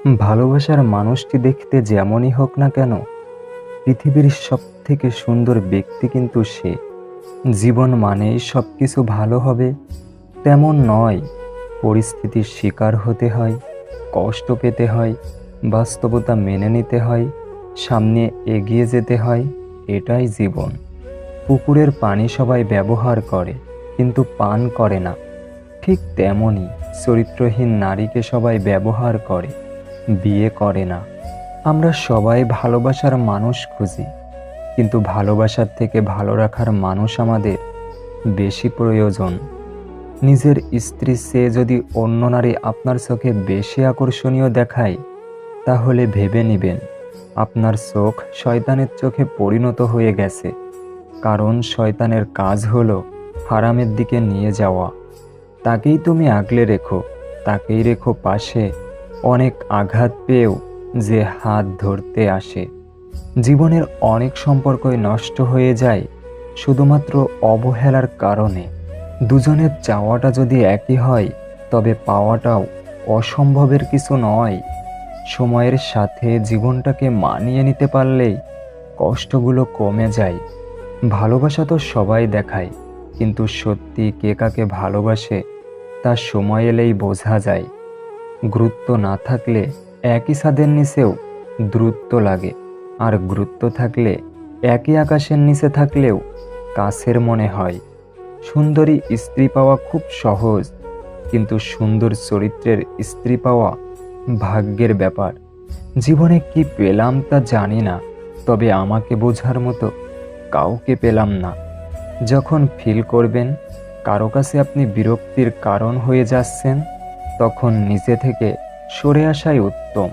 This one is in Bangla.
ভালোবাসার মানুষটি দেখতে যেমনই হোক না কেন, পৃথিবীর সবথেকে সুন্দর ব্যক্তি কিন্তু সে। জীবন মানেই সবকিছু ভালো হবে তেমন নয়। পরিস্থিতির শিকার হতে হয়, কষ্ট পেতে হয়, বাস্তবতা মেনে নিতে হয়, সামনে এগিয়ে যেতে হয়। এটাই জীবন। পুকুরের পানি সবাই ব্যবহার করে, কিন্তু পান করে না। ঠিক তেমনই চরিত্রহীন নারীকে সবাই ব্যবহার করে, বিয়ে করে না। আমরা সবাই ভালোবাসার মানুষ খুঁজি, কিন্তু ভালোবাসার থেকে ভালো রাখার মানুষ আমাদের বেশি প্রয়োজন। নিজের স্ত্রীর চেয়ে যদি অন্য নারী আপনার চোখে বেশি আকর্ষণীয় দেখায়, তাহলে ভেবে নিবেন আপনার চোখ শয়তানের চোখে পরিণত হয়ে গেছে। কারণ শয়তানের কাজ হলো হারামের দিকে নিয়ে যাওয়া। তাকেই তুমি আগলে রেখো, তাকেই রেখো পাশে, অনেক আঘাত পেয়েও যে হাত ধরতে আসে। জীবনের অনেক সম্পর্কই নষ্ট হয়ে যায় শুধুমাত্র অবহেলার কারণে। দুজনের চাওয়াটা যদি একই হয়, তবে পাওয়াটাও অসম্ভবের কিছু নয়। সময়ের সাথে জীবনটাকে মানিয়ে নিতে পারলেই কষ্টগুলো কমে যায়। ভালোবাসা তো সবাই দেখায়, কিন্তু সত্যি কে কাকে ভালোবাসে তা সময় এলেই বোঝা যায়। গুরুত্ব না থাকলে একই ছাদের নিচেও দূরত্ব লাগে, আর গুরুত্ব থাকলে একই আকাশের নিচে থাকলেও কাছের মনে হয়। সুন্দরী স্ত্রী পাওয়া খুব সহজ, কিন্তু সুন্দর চরিত্রের স্ত্রী পাওয়া ভাগ্যের ব্যাপার। জীবনে কি পেলাম তা জানি না, তবে আমাকে বোঝার মতো কাউকে পেলাম না। যখন ফিল করবেন কারো কাছে আপনি বিরক্তির কারণ হয়ে যাচ্ছেন, তখন নিজে থেকে সরে আসাই উত্তম।